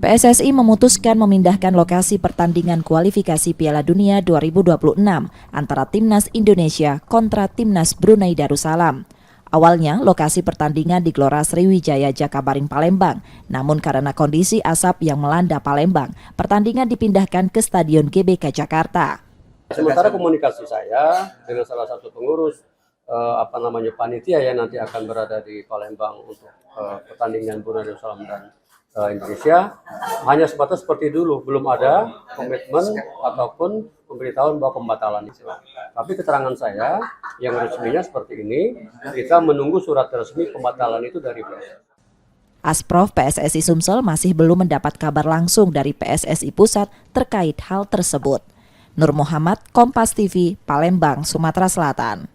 PSSI memutuskan memindahkan lokasi pertandingan kualifikasi Piala Dunia 2026 antara Timnas Indonesia kontra Timnas Brunei Darussalam. Awalnya, lokasi pertandingan di Gelora Sriwijaya Jakabaring Palembang, namun karena kondisi asap yang melanda Palembang, pertandingan dipindahkan ke Stadion GBK Jakarta. Sementara komunikasi saya dengan salah satu pengurus panitia yang nanti akan berada di Palembang untuk pertandingan Brunei Darussalam dan Indonesia hanya sebatas seperti dulu, belum ada komitmen ataupun pemberitahuan bahwa pembatalan itu. Tapi keterangan saya yang resminya seperti ini, kita menunggu surat resmi pembatalan itu dari PSSI. Asprof PSSI Sumsel masih belum mendapat kabar langsung dari PSSI Pusat terkait hal tersebut. Nur Muhammad, Kompas TV, Palembang, Sumatera Selatan.